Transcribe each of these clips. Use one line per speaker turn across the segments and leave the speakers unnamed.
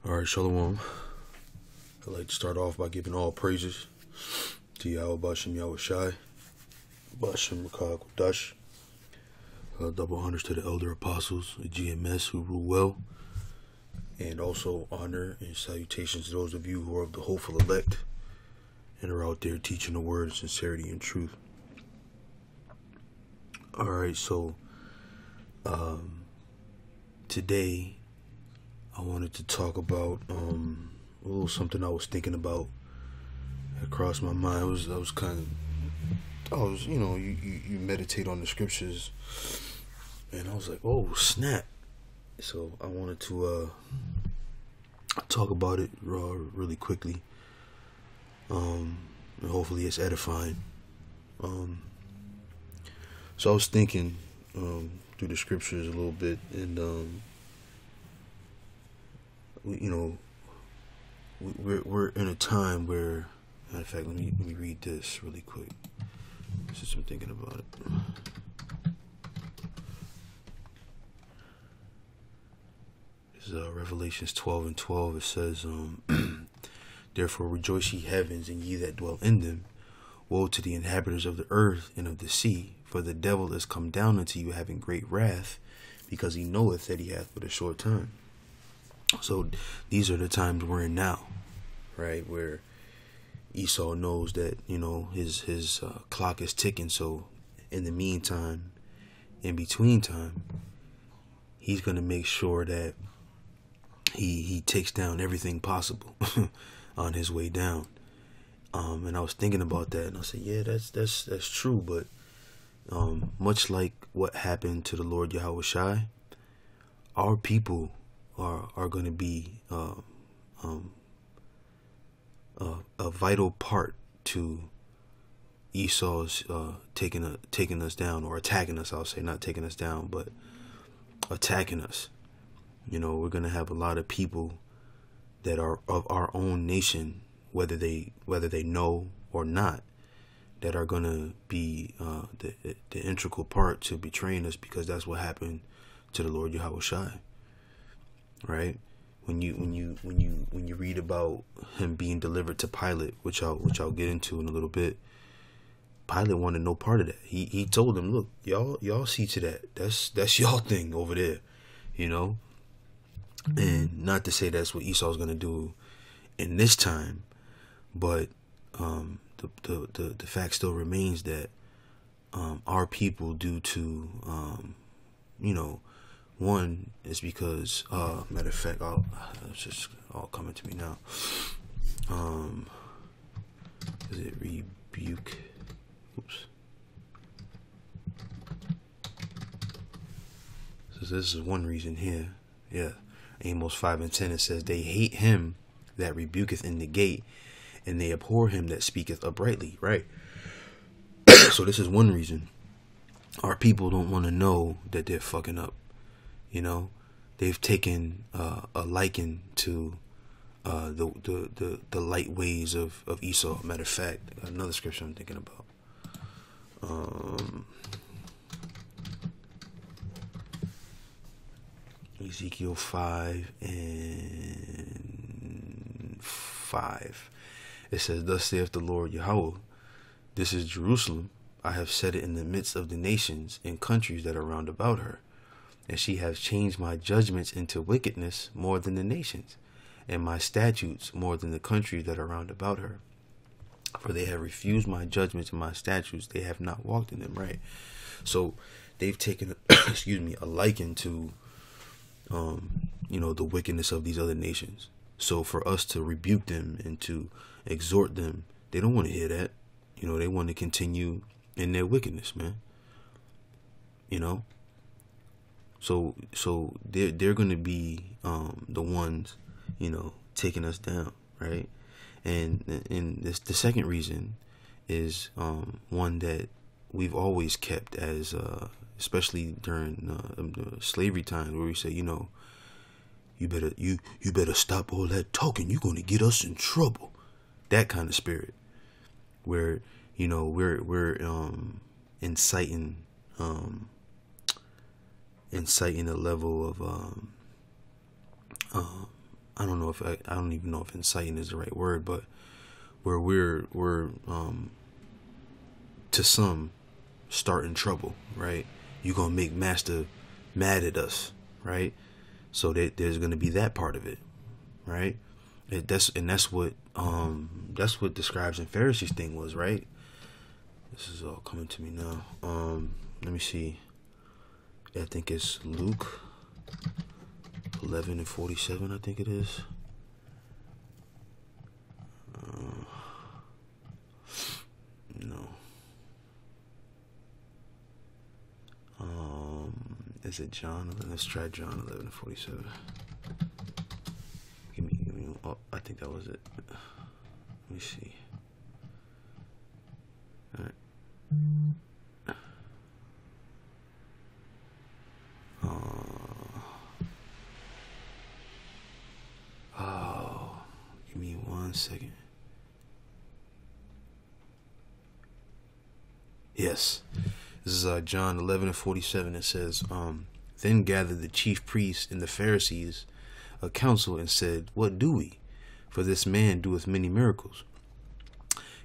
All right, Shalom. I'd like to start off by giving all praises to Yahweh Bashem Yahweh Shai, Bashem Rakah Kodash. Double honors to the elder apostles, the GMS who rule well, and also honor and salutations to those of you who are of the hopeful elect and are out there teaching the word of sincerity and truth. All right, so today I wanted to talk about a little something I was thinking about. It crossed my mind. You meditate on the scriptures, and I was like, oh snap! So I wanted to talk about it really quickly, and hopefully it's edifying. So I was thinking through the scriptures a little bit, and we're in a time where, matter of fact, let me read this really quick. Since I'm thinking about it. This is Revelations 12:12. It says, "Therefore rejoice ye heavens, and ye that dwell in them. Woe to the inhabitants of the earth and of the sea, for the devil is come down unto you having great wrath, because he knoweth that he hath but a short time." So these are the times we're in now, right? Where Esau knows that, his clock is ticking. So in the meantime, in between time, he's going to make sure that he takes down everything possible on his way down. And I was thinking about that, and I said, yeah, that's true. But much like what happened to the Lord Yahweh Shai, our people are going to be a vital part to Esau's taking us down, or attacking us. I'll say, not taking us down, but attacking us. We're going to have a lot of people that are of our own nation, whether they know or not, that are going to be the integral part to betraying us, because that's what happened to the Lord Yahweh Shai. Right? When you read about him being delivered to Pilate, which I'll get into in a little bit, Pilate wanted no part of that. He told him, look, y'all see to that. That's y'all thing over there, And not to say that's what Esau's gonna do in this time, but the fact still remains that our people, due to one is because matter of fact, it's just all coming to me now. Is it rebuke? Oops. So this is one reason here. Yeah. Amos 5:10, it says, "They hate him that rebuketh in the gate, and they abhor him that speaketh uprightly." Right. So this is one reason. Our people don't want to know that they're fucking up. They've taken a liking to the light ways of Esau. Matter of fact, another scripture I'm thinking about. Ezekiel 5:5. It says, "Thus saith the Lord Yahweh, this is Jerusalem. I have set it in the midst of the nations and countries that are round about her. And she has changed my judgments into wickedness more than the nations, and my statutes more than the countries that are round about her. For they have refused my judgments and my statutes, they have not walked in them." Right. So they've taken a liking to the wickedness of these other nations. So for us to rebuke them and to exhort them, they don't want to hear that. They want to continue in their wickedness, man. So they're going to be the ones, taking us down, right? And the second reason is one that we've always kept as especially during the slavery time, where we say, you better stop all that talking. You're going to get us in trouble. That kind of spirit, where we're inciting a level of I don't know if I don't even know if inciting is the right word, but where we're to some starting trouble, right? You're gonna make master mad at us, right? So that there's gonna be that part of it, right? That's what the scribes and Pharisees thing was, right? This is all coming to me now. Let me see. I think it's Luke 11:47. I think it is. No. Is it John? Let's try John 11:47. Give me. Oh, I think that was it. Let me see. All right. Oh, give me 1 second. Yes, this is John 11:47. It says, "Then gathered the chief priests and the Pharisees a council and said, What do we? For this man doeth many miracles.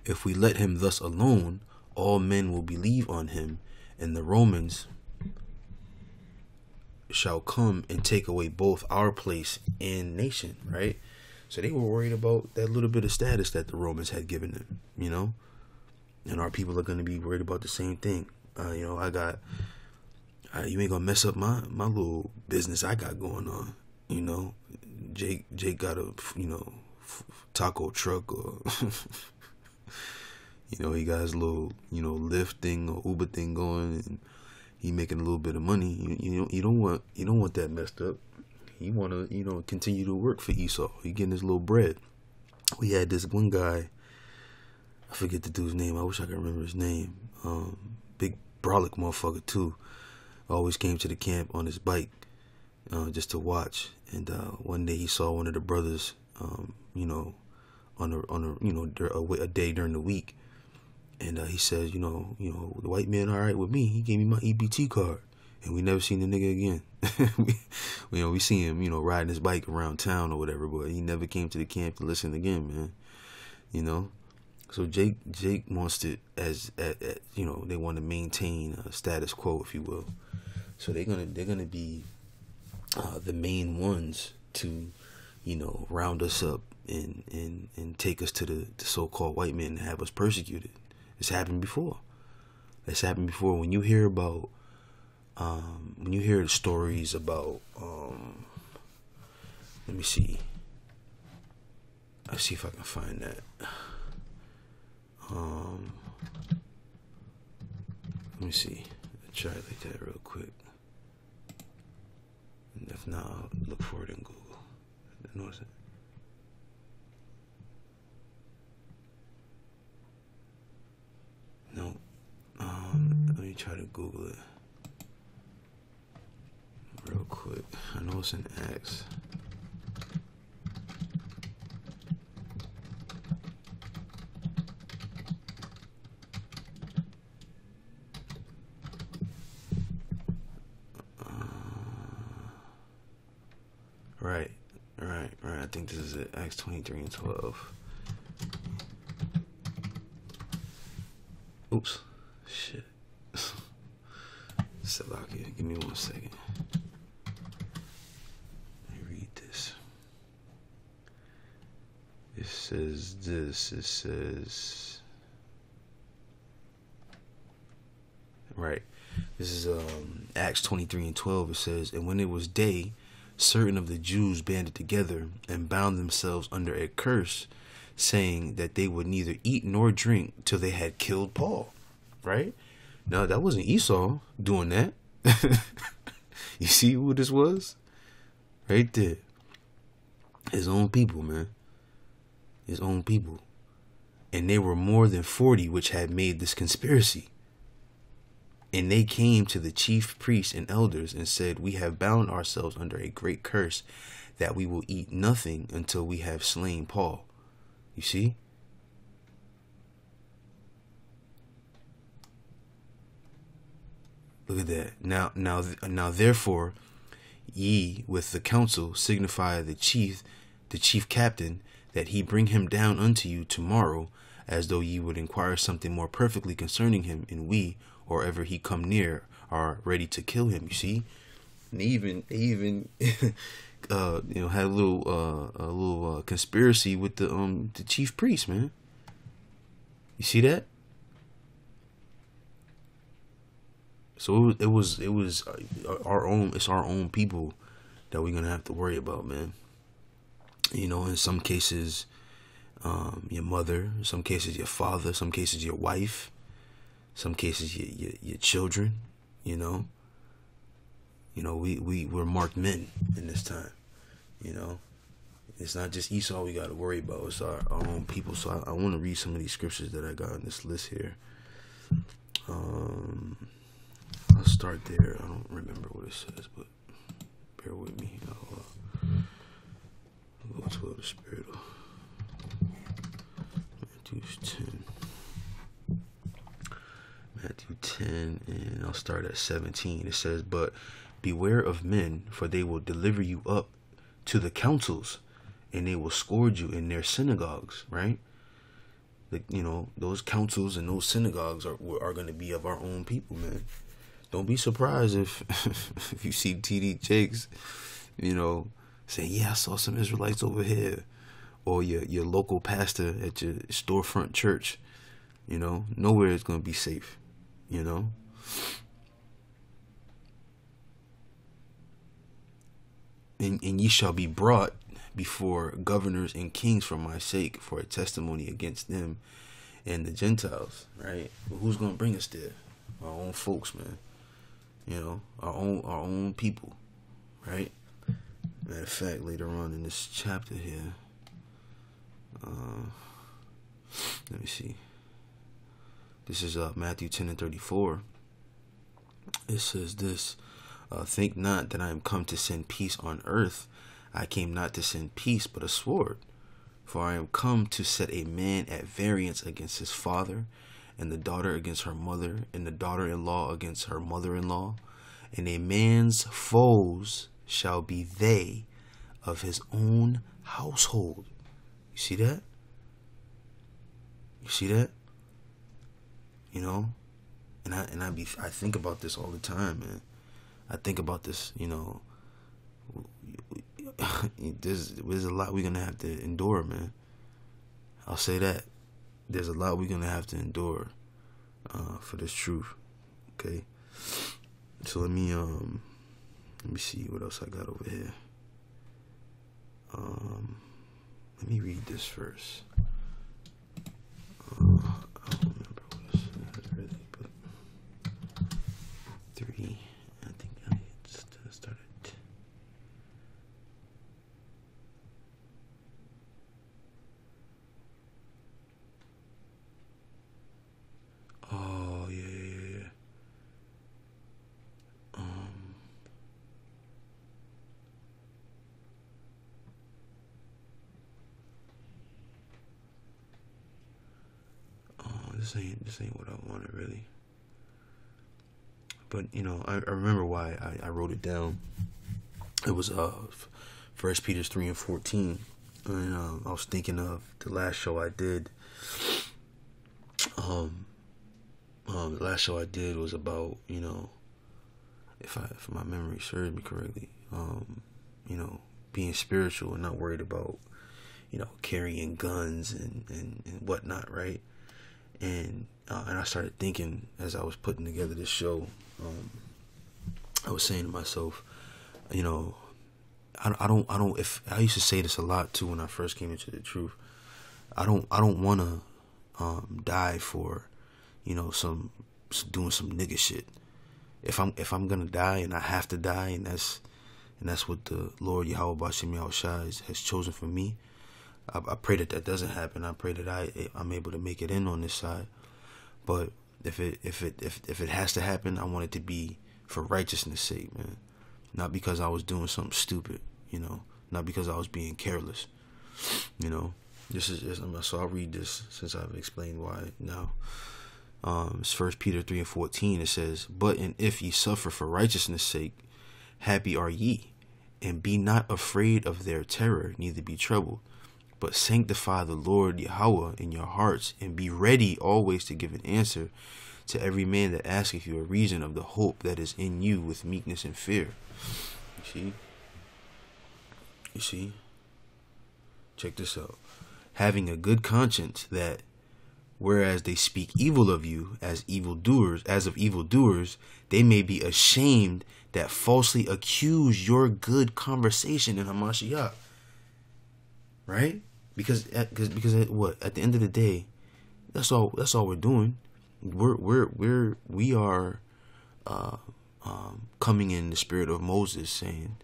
If we let him thus alone, all men will believe on him, and the Romans shall come and take away both our place and nation." Right? So they were worried about that little bit of status that the Romans had given them, and our people are going to be worried about the same thing. You ain't gonna mess up my little business I got going on. Jake got a taco truck, or he got his little Lyft thing or Uber thing going, and he making a little bit of money. You don't want that messed up. You want to continue to work for Esau. He getting his little bread. We had this one guy, I forget the dude's name. I wish I could remember his name. Big brolic motherfucker too. Always came to the camp on his bike, just to watch. And one day he saw one of the brothers, on a day during the week, and he says, the white man all right with me. He gave me my EBT card, and we never seen the nigga again. we seen him, riding his bike around town or whatever, but he never came to the camp to listen again, man. So Jake wants to, they want to maintain a status quo, if you will. So they're gonna be the main ones to, round us up and take us to the so-called white men and have us persecuted. It's happened before. When you hear about, when you hear the stories about, let me see. Let's see if I can find that. Let me see. Try it like that real quick. And if not, I'll look for it in Google. Notice it. No. Let me try to Google it real quick. I know it's in Acts. Right. I think this is it. Acts 23:12. Oops. Shit. Salakia, give me 1 second. Let me read this. It says right. This is Acts 23:12. It says, "And when it was day, certain of the Jews banded together and bound themselves under a curse, saying that they would neither eat nor drink till they had killed Paul." Right? Now, that wasn't Esau doing that. You see who this was? Right there. His own people, man. His own people. And they were more than 40 which had made this conspiracy. And they came to the chief priests and elders and said, "We have bound ourselves under a great curse, that we will eat nothing until we have slain Paul." You see? Look at that. Now, therefore, ye with the council signify the chief the chief captain, that he bring him down unto you tomorrow, as though ye would inquire something more perfectly concerning him, and we, or ever he come near, are ready to kill him. You see, and they even had a little conspiracy with the chief priest, man. You see that? So it was our own. It's our own people that we're gonna have to worry about, man. In some cases, your mother, in some cases your father, some cases your wife, some cases your children. We're marked men in this time. It's not just Esau we got to worry about. It's our own people. So I want to read some of these scriptures that I got on this list here. I'll start there. I don't remember what it says, but bear with me. I'll go to the Spirit of Matthew 10, and I'll start at 17. It says, "But beware of men, for they will deliver you up to the councils, and they will scourge you in their synagogues." Right? Those councils and those synagogues are going to be of our own people, man. Don't be surprised if if you see T.D. Jakes, saying, "Yeah, I saw some Israelites over here," or your local pastor at your storefront church. Nowhere is going to be safe. And ye shall be brought before governors and kings for my sake, for a testimony against them and the Gentiles. Right? But who's going to bring us there? Our own folks, man. Our own people. Right? Matter of fact, later on in this chapter here, let me see. This is Matthew 10 and 34. It says this, "Think not that I am come to send peace on earth. I came not to send peace, but a sword. For I am come to set a man at variance against his father, and the daughter against her mother, and the daughter-in-law against her mother-in-law. And a man's foes shall be they of his own household." You see that? You see that? I think about this all the time, man. I think about this, there's a lot we're gonna have to endure, man. I'll say that. There's a lot we're gonna have to endure for this truth. Okay. So let me see what else I got over here. Let me read this first. I don't remember what it says really, but 3. I think I started. Oh yeah. This ain't what I wanted really. But I remember why I wrote it down. It was 1 Peter 3 and 14, and I was thinking of the last show I did. The last show I did was about if my memory serves me correctly, being spiritual and not worried about carrying guns and whatnot, right? And I started thinking as I was putting together this show, I was saying to myself, I don't. If I used to say this a lot too when I first came into the truth, I don't want to die for, some doing some nigga shit. If I'm gonna die and I have to die, and that's what the Lord Yahweh Bashim Yahushua has chosen for me. I pray that doesn't happen. I pray that I'm able to make it in on this side. But if it has to happen, I want it to be for righteousness' sake, man. Not because I was doing something stupid, not because I was being careless, This is so I'll read this since I've explained why now. It's 1 Peter 3 and 14. It says, "But and if ye suffer for righteousness' sake, happy are ye, and be not afraid of their terror, neither be troubled. But sanctify the Lord Yahweh in your hearts, and be ready always to give an answer to every man that asketh you a reason of the hope that is in you with meekness and fear. You see? You see? Check this out. Having a good conscience, that whereas they speak evil of you as of evildoers, they may be ashamed that falsely accuse your good conversation in Hamashiach. Right? Because what? At the end of the day, that's all we're doing. We are coming in the spirit of Moses, saying,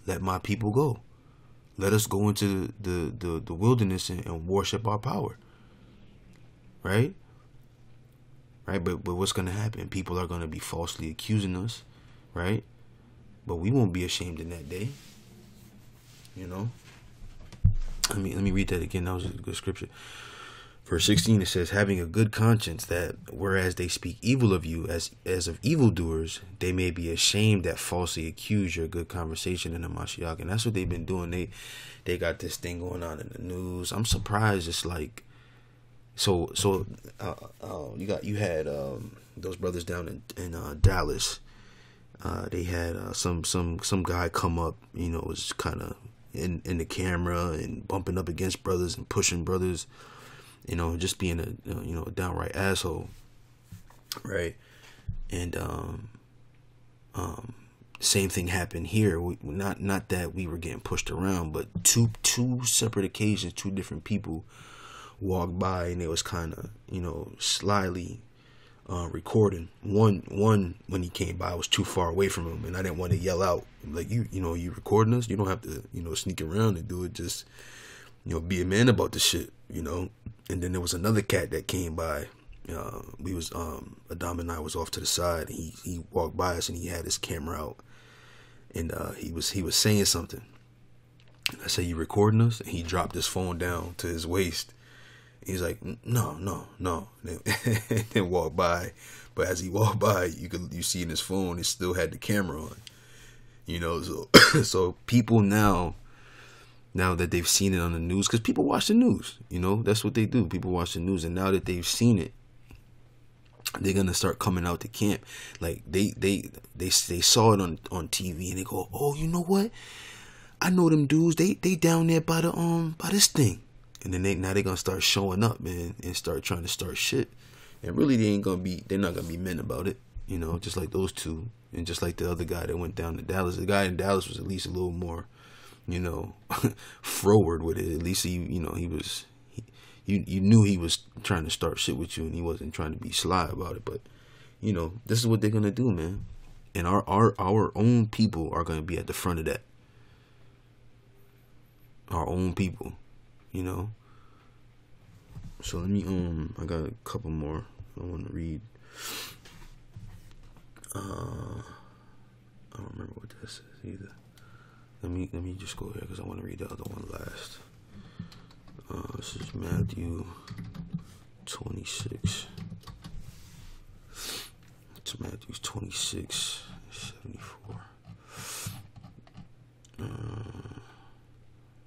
"Let my people go. Let us go into the wilderness and worship our power." Right? Right? But what's going to happen? People are going to be falsely accusing us, right? But we won't be ashamed in that day. You know? Let me read that again. That was a good scripture. Verse 16, it says, having a good conscience, that whereas they speak evil of you as of evildoers, they may be ashamed that falsely accuse your good conversation in the Mashiach. And that's what they've been doing. They got this thing going on in the news. I'm surprised. It's like, you had those brothers down in Dallas. They had some guy come up, was kind of in the camera and bumping up against brothers and pushing brothers, just being a downright asshole, right? And same thing happened here. Not that we were getting pushed around, but two separate occasions, two different people walked by, and they was kind of slyly recording. One when he came by, I was too far away from him, and I didn't want to yell out like, you recording us. You don't have to sneak around and do it. Just be a man about the shit. And then there was another cat that came by. Adam and I was off to the side, and he walked by us, and he had his camera out, and he was saying something. And I said, "You recording us?" And he dropped his phone down to his waist. He's like, no. And then walked by. But as he walked by, you see in his phone, it still had the camera on. So people now that they've seen it on the news, because people watch the news, that's what they do. People watch the news, and now that they've seen it, they're gonna start coming out to camp. Like they saw it on TV, and they go, "Oh, you know what? I know them dudes. They down there by this thing." And then they're gonna start showing up, man, and start trying to start shit. And really, they're not gonna be men about it, just like those two, and just like the other guy that went down to Dallas. The guy in Dallas was at least a little more, forward with it. At least he was, you knew he was trying to start shit with you, and he wasn't trying to be sly about it. But, this is what they're gonna do, man. And our own people are gonna be at the front of that. Our own people. So let me I got a couple more I want to read. I don't remember what this is either. Let me just go here because I want to read the other one last. This is Matthew 26. It's Matthew 26, 74.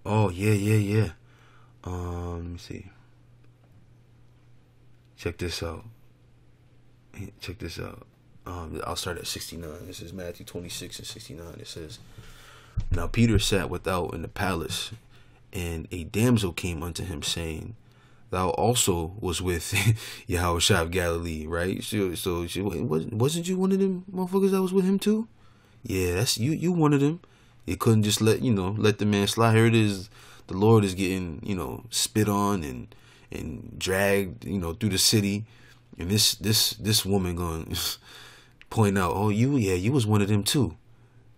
Oh yeah. Let me see. Check this out. I'll start at 69. This is Matthew 26 and 69. It says, "Now Peter sat without in the palace, and a damsel came unto him, saying, Thou also was with Yahushua of Galilee," right? So wasn't you one of them motherfuckers that was with him too? Yeah, that's you one of them. You couldn't just let the man slide. Here it is. The Lord is getting, spit on and dragged, through the city. And this woman going point out, "Oh, you was one of them too."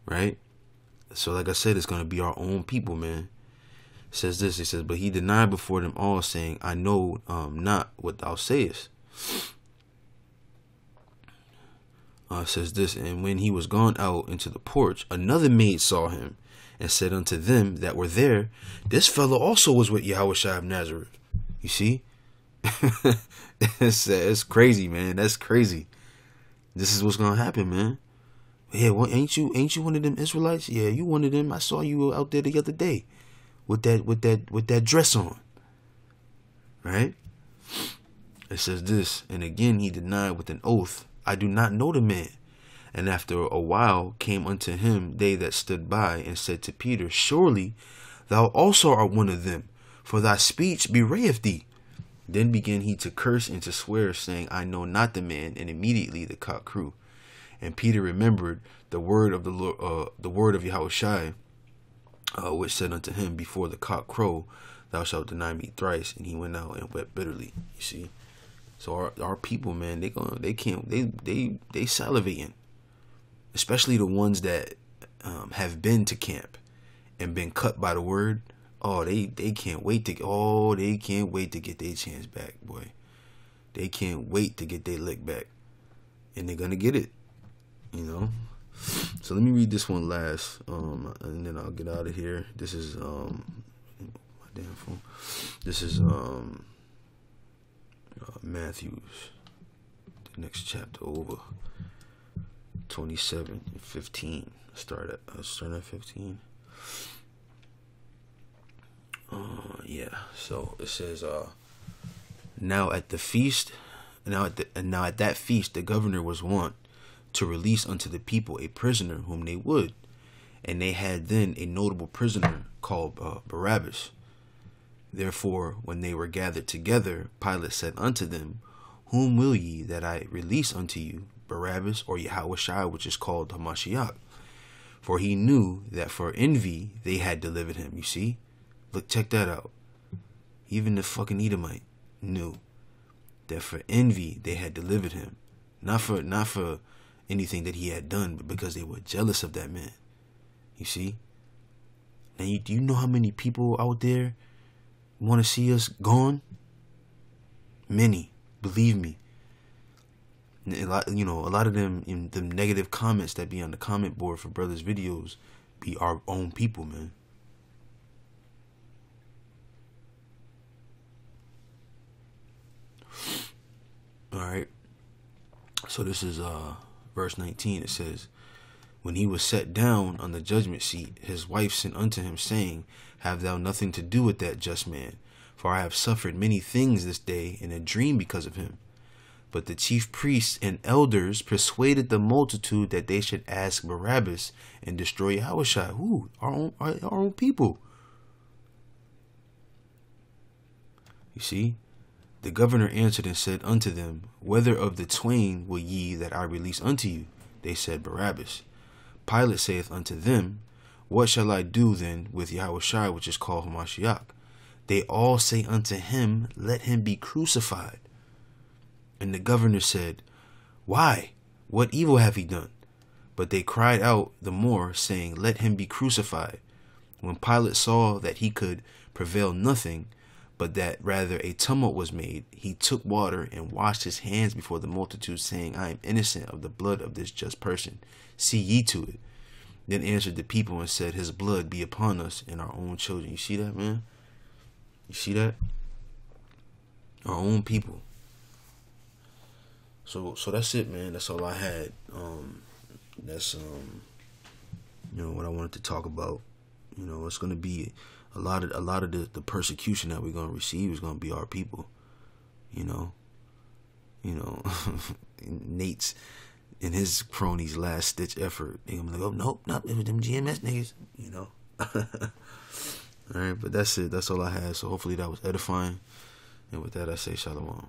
Right? So like I said, it's going to be our own people, man. It says this, it says, "But he denied before them all, saying, I know not what thou sayest." It says this, "And when he was gone out into the porch, another maid saw him, and said unto them that were there, This fellow also was with Yahushua of Nazareth." You see? It's crazy, man. That's crazy. This is what's going to happen, man. Yeah, well, ain't you one of them Israelites? Yeah, you one of them. I saw you out there the other day with that dress on. Right? It says this, and again he denied with an oath, I do not know the man. And after a while came unto him they that stood by, and said to Peter, surely thou also art one of them, for thy speech bewrayeth thee. Then began he to curse and to swear, saying, I know not the man. And immediately the cock crew. And Peter remembered the word of the Lord, the word of Yahushua, which said unto him, before the cock crow, thou shalt deny me thrice. And he went out and wept bitterly. You see, so our people, man, they salivating, especially the ones that have been to camp and been cut by the word. Oh, they can't wait to get their chance back, boy. They can't wait to get their lick back, and they're gonna get it. You know, so let me read this one last, and then I'll get out of here. This is my damn phone. This is Matthew's, the next chapter over, 27 and 15. Start at 15. Yeah. So it says, now at that feast, the governor was wont to release unto the people a prisoner whom they would. And they had then a notable prisoner called Barabbas. Therefore, when they were gathered together, Pilate said unto them, whom will ye that I release unto you, Barabbas or Yahushua, which is called Hamashiach? For he knew that for envy they had delivered him. You see? Look, check that out. Even the fucking Edomite knew that for envy they had delivered him. Not for anything that he had done, but because they were jealous of that man. You see? Now, do you know how many people out there want to see us gone? Many, believe me. A lot of them in the negative comments that be on the comment board for brothers' videos be our own people, man. All right. So this is verse 19. It says, when he was set down on the judgment seat, his wife sent unto him, saying, have thou nothing to do with that just man? For I have suffered many things this day in a dream because of him. But the chief priests and elders persuaded the multitude that they should ask Barabbas and destroy Yahushua. Who? Our own people. You see? The governor answered and said unto them, whether of the twain will ye that I release unto you? They said, Barabbas. Pilate saith unto them, what shall I do then with Yahushua, which is called Hamashiach? They all say unto him, let him be crucified. And the governor said, why? What evil have he done? But they cried out the more, saying, let him be crucified. When Pilate saw that he could prevail nothing, but that rather a tumult was made, he took water and washed his hands before the multitude, saying, I am innocent of the blood of this just person. See ye to it. Then answered the people and said, his blood be upon us and our own children. You see that, man? You see that? Our own people. So that's it, man. That's all I had. That's what I wanted to talk about. It's gonna be a lot of the persecution that we're gonna receive is gonna be our people. Nate's in his cronies' last ditch effort. They're gonna be like, oh nope, it was them GMS niggas. All right, but that's it. That's all I had. So hopefully that was edifying. And with that, I say shalom.